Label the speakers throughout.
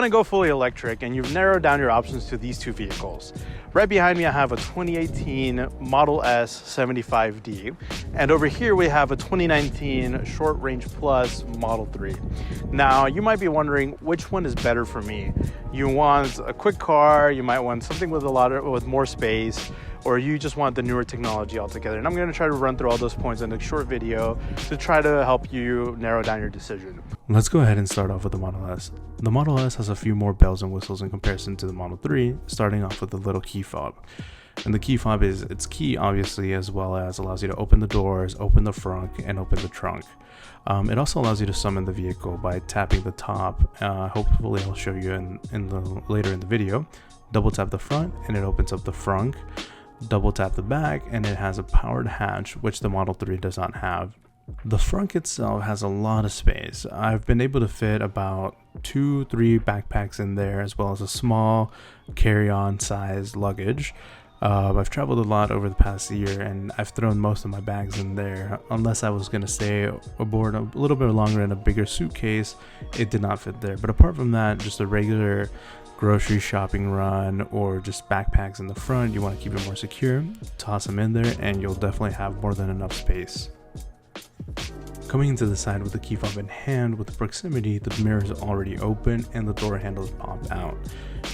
Speaker 1: want to go fully electric and you've narrowed down your options to these two vehicles. Right behind me I have a 2018 Model S 75D, and over here we have a 2019 Short Range Plus Model 3. Now you might be wondering which one is better for me. You want a quick car, you might want something with more space, or you just want the newer technology altogether. And I'm going to try to run through all those points in a short video to try to help you narrow down your decision.
Speaker 2: Let's go ahead and start off with the Model S. The Model S has a few more bells and whistles in comparison to the Model 3, starting off with the little key fob. And the key fob is its key, obviously, as well as allows you to open the doors, open the front, and open the trunk. It also allows you to summon the vehicle by tapping the top. Hopefully I'll show you later in the video. Double tap the front and it opens up the front. Double tap the back and it has a powered hatch, which the Model 3 does not have. The frunk itself has a lot of space. I've been able to fit about 2-3 backpacks in there, as well as a small carry-on size luggage. I've traveled a lot over the past year and I've thrown most of my bags in there. Unless I was going to stay aboard a little bit longer in a bigger suitcase, it did not fit there. But apart from that, just a regular grocery shopping run or just backpacks in the front, you want to keep it more secure, toss them in there and you'll definitely have more than enough space. Coming into the side with the key fob in hand, with the proximity, the mirror is already open and the door handles pop out.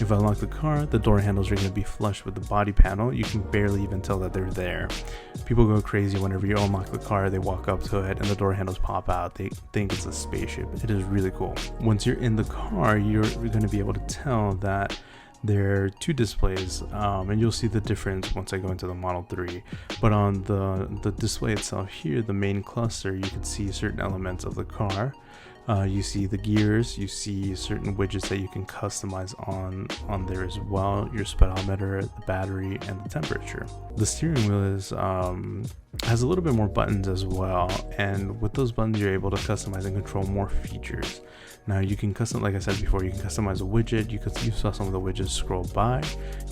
Speaker 2: If I unlock the car, the door handles are going to be flush with the body panel. You can barely even tell that they're there. People go crazy whenever you unlock the car, they walk up to it and the door handles pop out. They think it's a spaceship. It is really cool. Once you're in the car, you're going to be able to tell that there are two displays, and you'll see the difference once I go into the Model 3. But on the display itself here, the main cluster, you can see certain elements of the car. You see the gears, you see certain widgets that you can customize on there as well, your speedometer, the battery, and the temperature. The steering wheel has a little bit more buttons as well, and with those buttons you're able to customize and control more features. Now you can like I said before, you can customize a widget. You saw some of the widgets scroll by.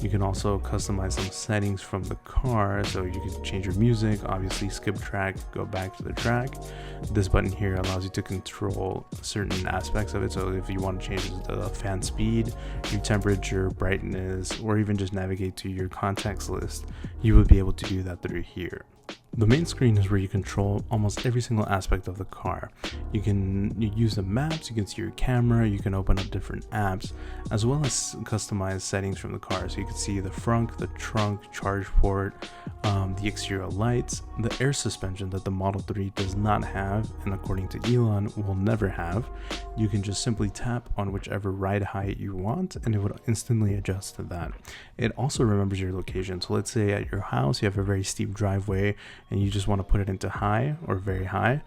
Speaker 2: You can also customize some settings from the car, so you can change your music, obviously skip track, go back to the track. This button here allows you to control certain aspects of it, so if you want to change the fan speed, your temperature, brightness, or even just navigate to your contacts list, you would be able to do that through here. The main screen is where you control almost every single aspect of the car. You use the maps, you can see your camera, you can open up different apps, as well as customize settings from the car. So you can see the front, the trunk, charge port, the exterior lights, the air suspension that the Model 3 does not have, and according to Elon, will never have. You can just simply tap on whichever ride height you want, and it would instantly adjust to that. It also remembers your location. So let's say at your house, you have a very steep driveway, and you just want to put it into high or very high.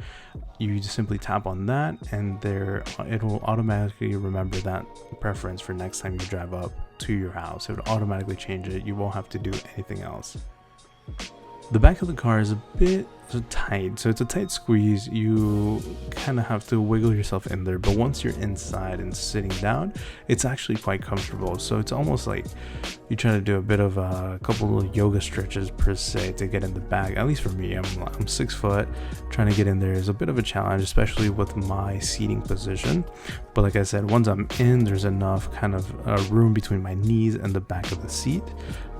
Speaker 2: You just simply tap on that and it will automatically remember that preference for next time you drive up to your house. It would automatically change it. You won't have to do anything else. The back of the car is a bit tight, so it's a tight squeeze. You kind of have to wiggle yourself in there, but once you're inside and sitting down, it's actually quite comfortable. So it's almost like you try to do a bit of a couple of yoga stretches per se to get in the back. At least for me, I'm 6 foot. Trying to get in there is a bit of a challenge, especially with my seating position. But like I said, once I'm in, there's enough kind of room between my knees and the back of the seat.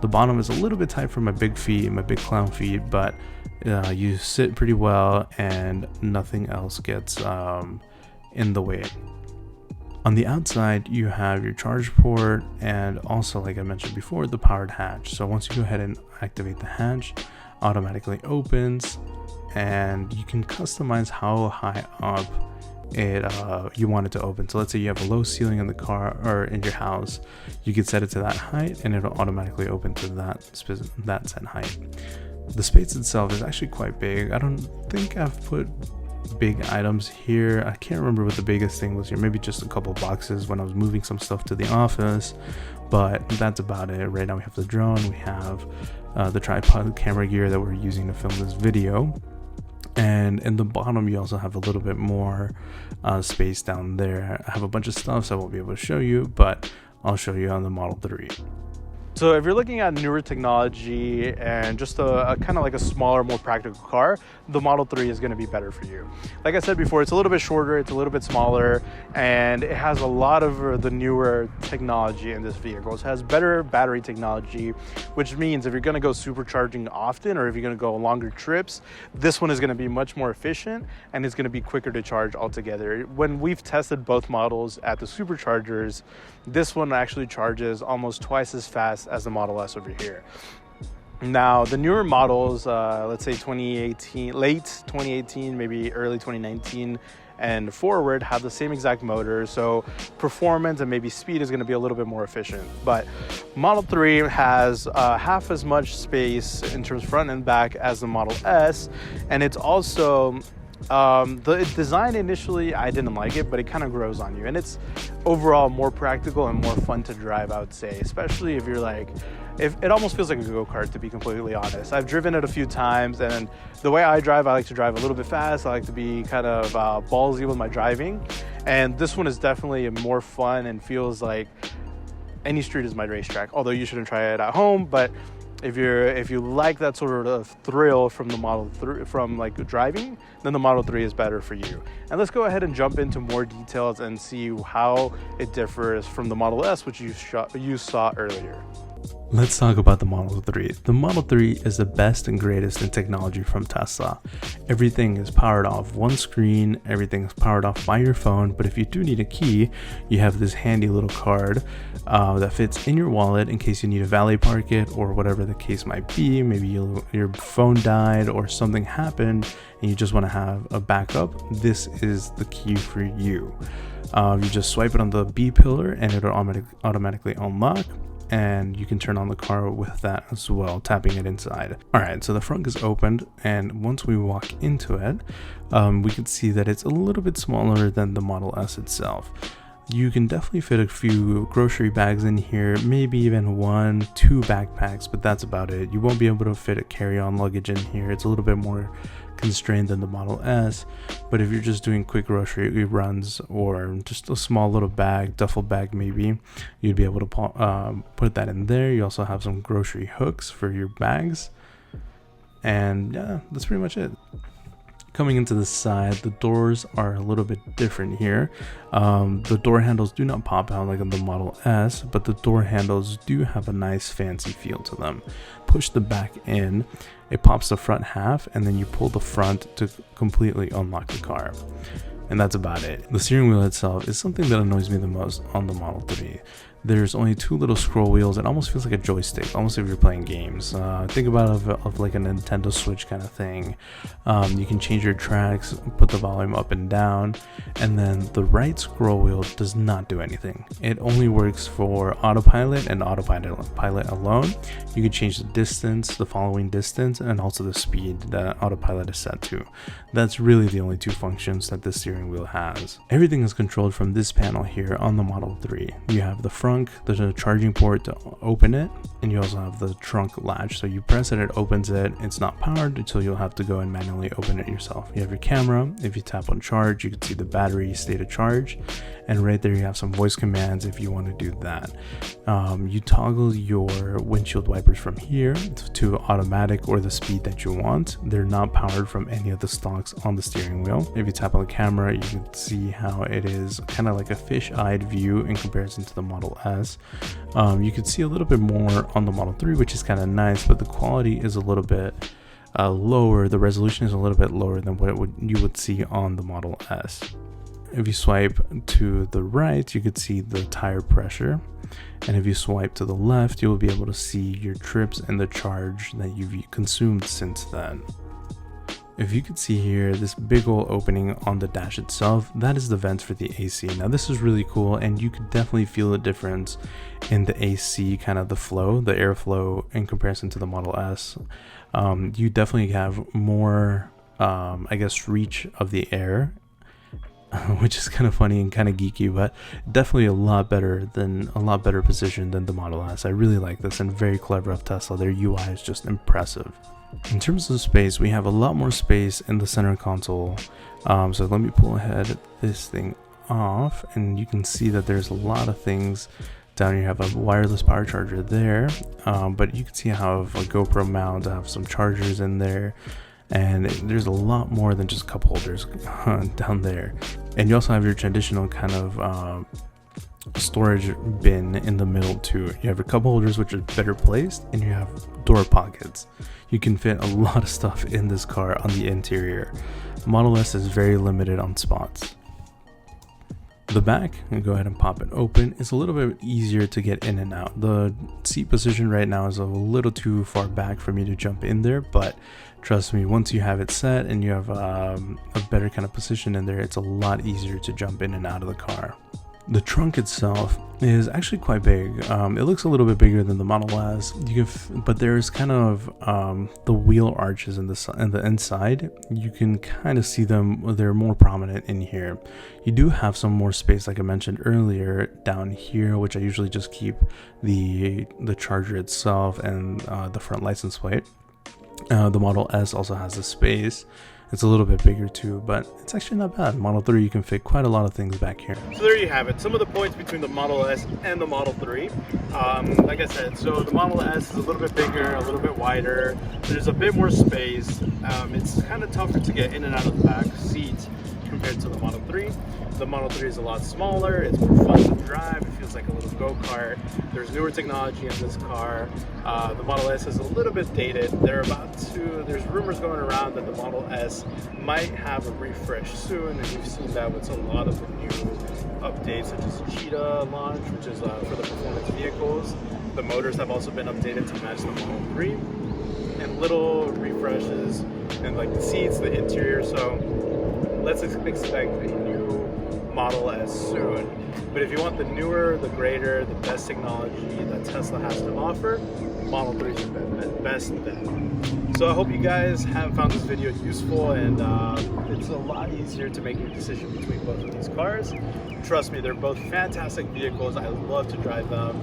Speaker 2: The bottom is a little bit tight for my big feet, my big clown feet, but you sit pretty well and nothing else gets in the way. On the outside, you have your charge port and also, like I mentioned before, the powered hatch. So once you go ahead and activate the hatch, automatically opens, and you can customize how high up you want it to open. So let's say you have a low ceiling in the car or in your house, you can set it to that height and it'll automatically open to that set height. The space itself is actually quite big. I don't think I've put big items here. I can't remember what the biggest thing was here. Maybe just a couple of boxes when I was moving some stuff to the office, but that's about it. Right now we have the drone, we have the tripod camera gear that we're using to film this video. And in the bottom, you also have a little bit more space down there. I have a bunch of stuff, so I won't be able to show you, but I'll show you on the Model 3.
Speaker 1: So if you're looking at newer technology and just a kind of like a smaller, more practical car, the Model 3 is going to be better for you. Like I said before, it's a little bit shorter, it's a little bit smaller, and it has a lot of the newer technology in this vehicle. It has better battery technology, which means if you're going to go supercharging often, or if you're going to go longer trips, this one is going to be much more efficient and it's going to be quicker to charge altogether. When we've tested both models at the superchargers, this one actually charges almost twice as fast as the Model S over here. Now, the newer models, let's say 2018, late 2018, maybe early 2019 and forward, have the same exact motor, so performance and maybe speed is going to be a little bit more efficient. But Model 3 has half as much space in terms of front and back as the Model S, and it's also the design initially I didn't like it, but it kind of grows on you, and it's overall more practical and more fun to drive, I would say, especially if you're like, if it almost feels like a go-kart, to be completely honest. I've driven it a few times, and the way I drive, I like to drive a little bit fast. I like to be kind of ballsy with my driving, and this one is definitely more fun and feels like any street is my racetrack, although you shouldn't try it at home. But if you like that sort of thrill from the Model 3, from like driving, then the Model 3 is better for you. And let's go ahead and jump into more details and see how it differs from the Model S, which you saw earlier.
Speaker 2: Let's talk about the Model 3. The Model 3 is the best and greatest in technology from Tesla. Everything is powered off one screen, everything is powered off by your phone, but if you do need a key, you have this handy little card that fits in your wallet in case you need to valet park it or whatever the case might be. Maybe your phone died or something happened and you just want to have a backup. This is the key for you. You just swipe it on the B pillar and it'll automatically unlock, and you can turn on the car with that as well, tapping it inside. All right, so the front is opened, and once we walk into it, we can see that it's a little bit smaller than the Model S itself. You can definitely fit a few grocery bags in here, maybe even 1-2 backpacks, but that's about it. You won't be able to fit a carry-on luggage in here. It's a little bit more constrained than the Model S, but if you're just doing quick grocery runs or just a small little bag, duffel bag maybe, you'd be able to put that in there. You also have some grocery hooks for your bags, and yeah, that's pretty much it. Coming into the side, the doors are a little bit different here. The door handles do not pop out like on the Model S, but the door handles do have a nice fancy feel to them. Push the back in, it pops the front half, and then you pull the front to completely unlock the car. And that's about it. The steering wheel itself is something that annoys me the most on the Model 3. There's only 2 little scroll wheels. It almost feels like a joystick, almost if you're playing games. Think about it of like a Nintendo Switch kind of thing. You can change your tracks, put the volume up and down, and then the right scroll wheel does not do anything. It only works for autopilot and autopilot alone. You can change the distance, the following distance, and also the speed that autopilot is set to. That's really the only 2 functions that this steering wheel has. Everything is controlled from this panel here on the Model 3. You have the front, there's a charging port to open it, and you also have the trunk latch. So you press it, it opens it. It's not powered until you'll have to go and manually open it yourself. You have your camera. If you tap on charge, you can see the battery state of charge, and right there you have some voice commands if you want to do that. You toggle your windshield wipers from here to automatic or the speed that you want. They're not powered from any of the stocks on the steering wheel. If you tap on the camera, you can see how it is kind of like a fish-eyed view in comparison to the Model S. You can see a little bit more on the Model 3, which is kind of nice, but the quality is a little bit lower. The resolution is a little bit lower than what you would see on the Model S. If you swipe to the right, you could see the tire pressure, and if you swipe to the left, you will be able to see your trips and the charge that you've consumed since then. If you could see here, this big old opening on the dash itself, that is the vents for the AC. Now this is really cool, and you could definitely feel the difference in the AC, kind of the flow, the airflow in comparison to the Model S. You definitely have more, I guess, reach of the air, which is kind of funny and kind of geeky, but definitely a lot better position than the Model S. I really like this, and very clever of Tesla. Their UI is just impressive. In terms of space, we have a lot more space in the center console. So let me pull ahead this thing off, and you can see that there's a lot of things Down here you have a wireless power charger there, but you can see I have a GoPro mount, I have some chargers in there, and there's a lot more than just cup holders down there. And you also have your traditional kind of storage bin in the middle too. You have your cup holders, which are better placed, and you have door pockets. You can fit a lot of stuff in this car on the interior. Model S is very limited on spots. The back, and go ahead and pop it open. It's a little bit easier to get in and out. The seat position right now is a little too far back for me to jump in there, but trust me, once you have it set and you have a better kind of position in there, it's a lot easier to jump in and out of the car. The trunk itself is actually quite big. It looks a little bit bigger than the Model S. But there's kind of the wheel arches in the inside. You can kind of see them. They're more prominent in here. You do have some more space, like I mentioned earlier, down here, which I usually just keep the charger itself and the front license plate. The Model S also has a space. It's a little bit bigger too, but it's actually not bad. Model 3, you can fit quite a lot of things back here.
Speaker 1: So there you have it. Some of the points between the Model S and the Model 3. Like I said, so the Model S is a little bit bigger, a little bit wider. There's a bit more space. It's kind of tougher to get in and out of the back seat compared to the Model 3. The Model 3 is a lot smaller, it's more fun to drive, it feels like a little go-kart. There's newer technology in this car. The Model S is a little bit dated. There's rumors going around that the Model S might have a refresh soon, and you've seen that with a lot of the new updates, such as Cheetah launch, which is for the performance vehicles. The motors have also been updated to match the Model 3, and little refreshes and like the seats, the interior. So let's expect a new Model S soon. But if you want the newer, the greater, the best technology that Tesla has to offer, Model 3 is your best bet. So I hope you guys have found this video useful, and it's a lot easier to make your decision between both of these cars. Trust me, they're both fantastic vehicles. I love to drive them.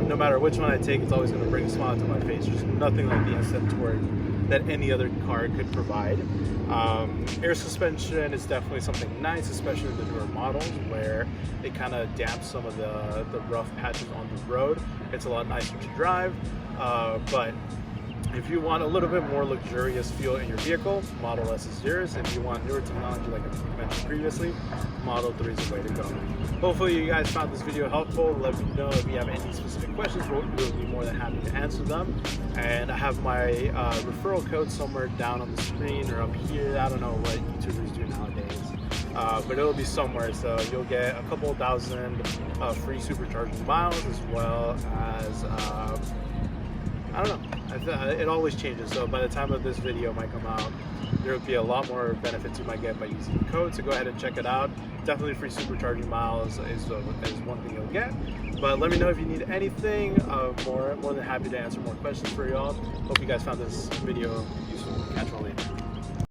Speaker 1: No matter which one I take, it's always going to bring a smile to my face. There's nothing like the instant torque that any other car could provide. Air suspension is definitely something nice, especially in the newer models, where it kind of damps some of the rough patches on the road. It's a lot nicer to drive, but if you want a little bit more luxurious feel in your vehicle, Model S is yours. If you want newer technology, like I mentioned previously, Model 3 is the way to go. Hopefully you guys found this video helpful. Let me know if you have any specific questions. We'll be more than happy to answer them. And I have my referral code somewhere down on the screen or up here. I don't know what YouTubers do nowadays, but it'll be somewhere. So you'll get a couple thousand free supercharging miles, as well as I don't know. It always changes, so by the time of this video might come out, there will be a lot more benefits you might get by using the code, so go ahead and check it out. Definitely free supercharging miles is one thing you'll get. But let me know if you need anything. More than happy to answer more questions for y'all. Hope you guys found this video useful. Catch you all later.